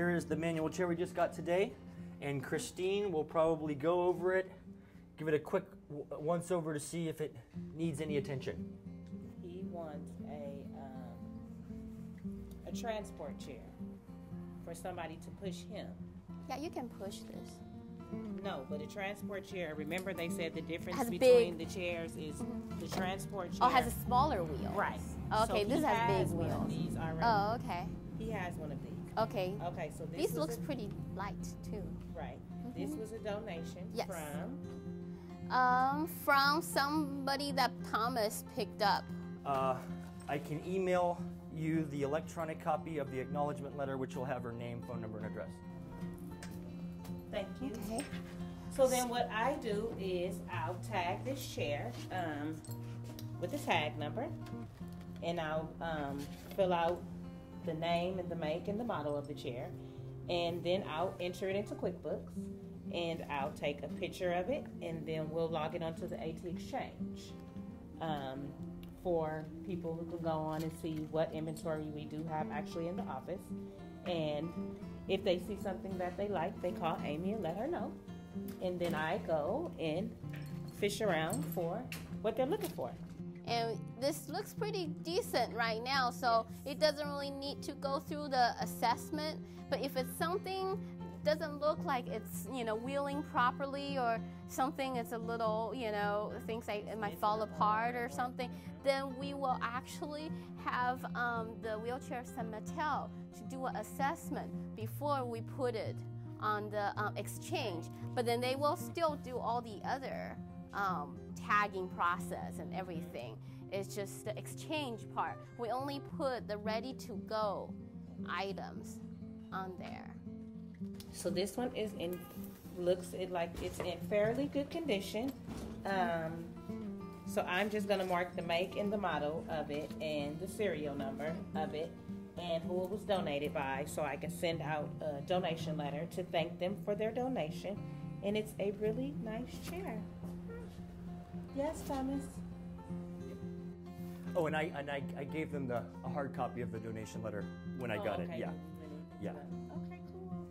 here is the manual chair we just got today, and Christine will probably go over it, give it a quick once over to see if it needs any attention. He wants a transport chair for somebody to push him. Yeah, you can push this. No, but a transport chair, remember they said the difference Has between big- the chairs is the transport chair. Oh, it has a smaller wheel. Right. Okay, So this he has big one of wheels. these already. Oh, okay. He has one of these. Okay. Okay, so this These was looks a, pretty light too. right. This was a donation Yes. from From somebody that Thomas picked up. I can email you the electronic copy of the acknowledgement letter, which will have her name, phone number, and address. Thank you. Okay. So then what I do is I'll tag this chair with the tag number, and I'll fill out the name and the make and the model of the chair, and then I'll enter it into QuickBooks, and I'll take a picture of it, and then we'll log it onto the AT Exchange for people who can go on and see what inventory we do have actually in the office. And if they see something that they like, they call Amy and let her know. And then I go and fish around for what they're looking for. And this looks pretty decent right now, so it doesn't really need to go through the assessment. But if it's something doesn't look like it's, wheeling properly, or something it's a little, things like it might fall apart or something, then we will actually have the wheelchair Nat'l to do an assessment before we put it on the exchange. But then they will still do all the other tagging process and everything. It's just the exchange part. We only put the ready-to-go items on there. So this one is looks like it's in fairly good condition. So I'm just gonna mark the make and the model of it and the serial number of it and who it was donated by, so I can send out a donation letter to thank them for their donation. And it's a really nice chair. Yes, Thomas? Oh, and I gave them a hard copy of the donation letter when I got okay. it. Yeah. Yeah. Okay, cool.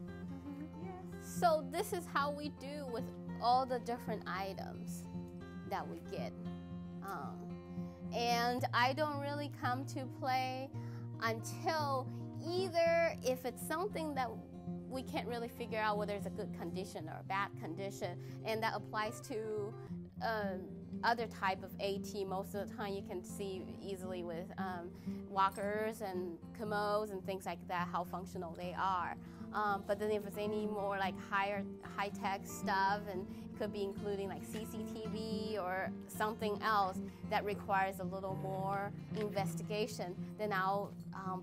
Yes. So this is how we do with all the different items that we get. And I don't really come to play until either if it's something that we can't really figure out whether it's a good condition or a bad condition, and that applies to other type of AT. Most of the time you can see easily with walkers and commodes and things like that how functional they are. But then if it's any more like high-tech stuff, and it could be including like CCTV or something else that requires a little more investigation, then I'll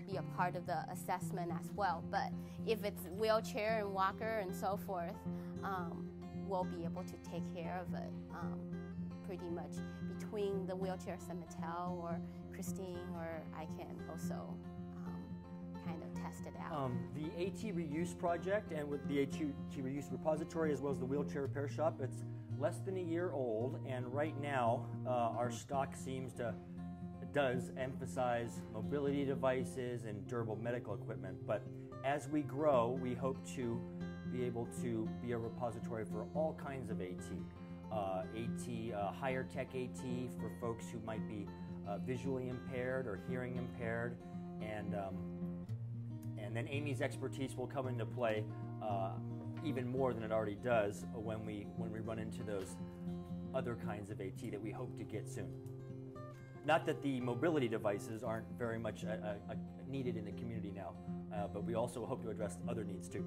be a part of the assessment as well. But if it's wheelchair and walker and so forth, we'll be able to take care of it pretty much between the wheelchair Nat'l or Christine, or I can also kind of test it out. The AT Reuse project, and with the AT Reuse repository as well as the wheelchair repair shop, it's less than a year old, and right now our stock does emphasize mobility devices and durable medical equipment. But as we grow, we hope to be able to be a repository for all kinds of AT. Higher tech AT for folks who might be visually impaired or hearing impaired, and then Amy's expertise will come into play even more than it already does when we run into those other kinds of AT that we hope to get soon. Not that the mobility devices aren't very much needed in the community now, but we also hope to address other needs too.